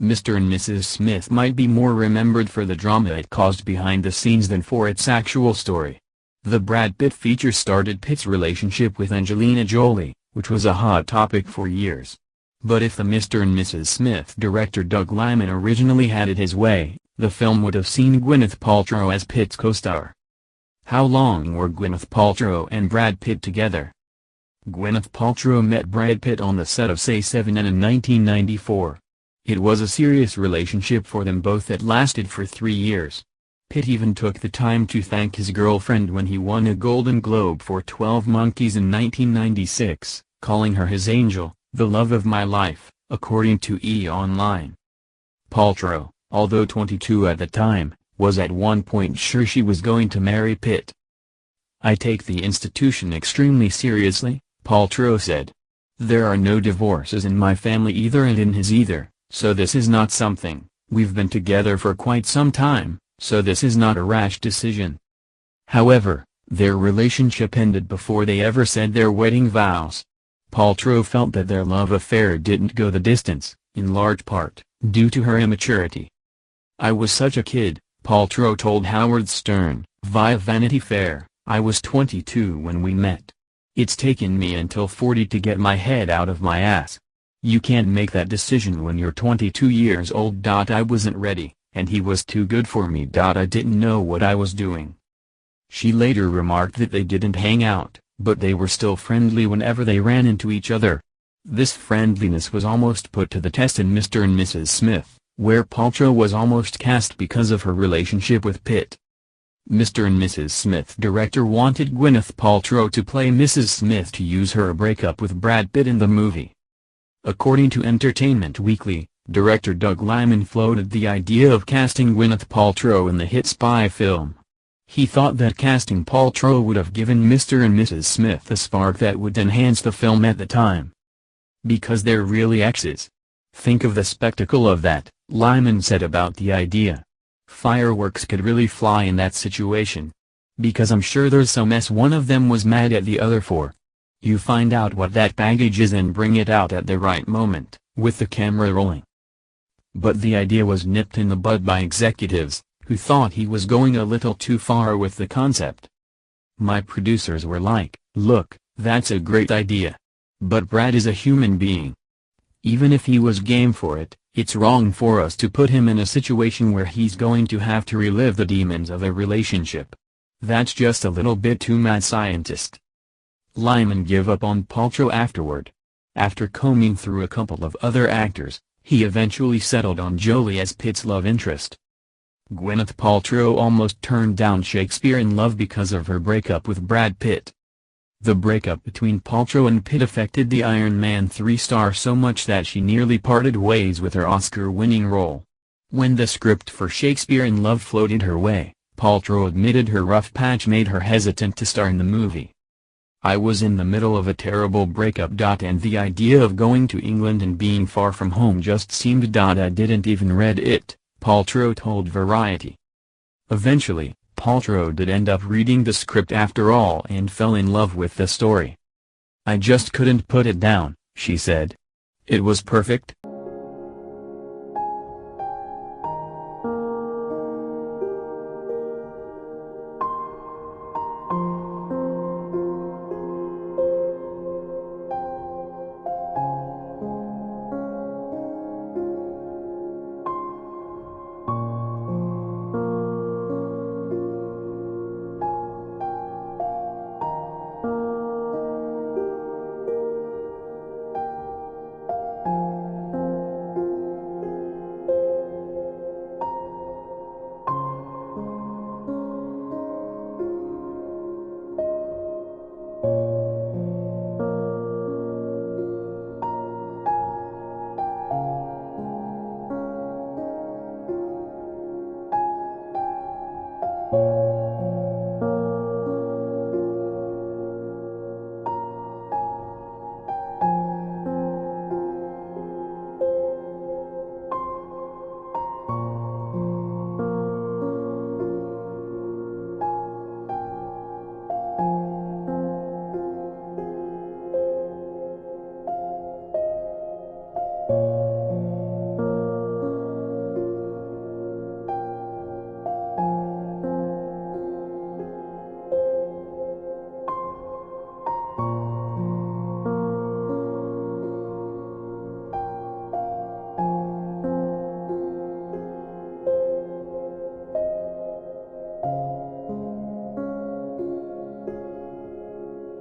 Mr. and Mrs. Smith might be more remembered for the drama it caused behind the scenes than for its actual story. The Brad Pitt feature started Pitt's relationship with Angelina Jolie, which was a hot topic for years. But if the Mr. and Mrs. Smith director Doug Liman originally had it his way, the film would have seen Gwyneth Paltrow as Pitt's co-star. How long were Gwyneth Paltrow and Brad Pitt together? Gwyneth Paltrow met Brad Pitt on the set of Say 7 in 1994. It was a serious relationship for them both that lasted for 3 years. Pitt even took the time to thank his girlfriend when he won a Golden Globe for 12 Monkeys in 1996, calling her his angel, the love of my life, according to E! Online. Paltrow, although 22 at the time, was at one point sure she was going to marry Pitt. "I take the institution extremely seriously," Paltrow said. "There are no divorces in my family either and in his either, so this is not something, we've been together for quite some time, so this is not a rash decision." However, their relationship ended before they ever said their wedding vows. Paltrow felt that their love affair didn't go the distance, in large part, due to her immaturity. "I was such a kid," Paltrow told Howard Stern, via Vanity Fair, "I was 22 when we met. It's taken me until 40 to get my head out of my ass. You can't make that decision when you're 22 years old. I wasn't ready, and he was too good for me. I didn't know what I was doing." She later remarked that they didn't hang out, but they were still friendly whenever they ran into each other. This friendliness was almost put to the test in Mr. and Mrs. Smith, where Paltrow was almost cast because of her relationship with Pitt. Mr. and Mrs. Smith director wanted Gwyneth Paltrow to play Mrs. Smith to use her breakup with Brad Pitt in the movie. According to Entertainment Weekly, director Doug Liman floated the idea of casting Gwyneth Paltrow in the hit spy film. He thought that casting Paltrow would have given Mr. and Mrs. Smith a spark that would enhance the film at the time. "Because they're really exes. Think of the spectacle of that," Liman said about the idea. "Fireworks could really fly in that situation. Because I'm sure there's some mess one of them was mad at the other for. You find out what that baggage is and bring it out at the right moment, with the camera rolling." But the idea was nipped in the bud by executives, who thought he was going a little too far with the concept. "My producers were like, look, that's a great idea. But Brad is a human being. Even if he was game for it, it's wrong for us to put him in a situation where he's going to have to relive the demons of a relationship. That's just a little bit too mad scientist." Liman gave up on Paltrow afterward. After combing through a couple of other actors, he eventually settled on Jolie as Pitt's love interest. Gwyneth Paltrow almost turned down Shakespeare in Love because of her breakup with Brad Pitt. The breakup between Paltrow and Pitt affected the Iron Man 3 star so much that she nearly parted ways with her Oscar-winning role. When the script for Shakespeare in Love floated her way, Paltrow admitted her rough patch made her hesitant to star in the movie. "I was in the middle of a terrible breakup. And the idea of going to England and being far from home just seemed. I didn't even read it," Paltrow told Variety. Eventually, Paltrow did end up reading the script after all and fell in love with the story. "I just couldn't put it down," she said. "It was perfect."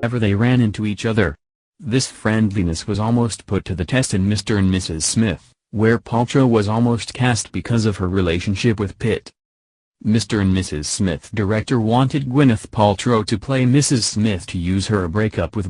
whenever they ran into each other. This friendliness was almost put to the test in Mr. and Mrs. Smith, where Paltrow was almost cast because of her relationship with Pitt. Mr. and Mrs. Smith director wanted Gwyneth Paltrow to play Mrs. Smith to use her breakup with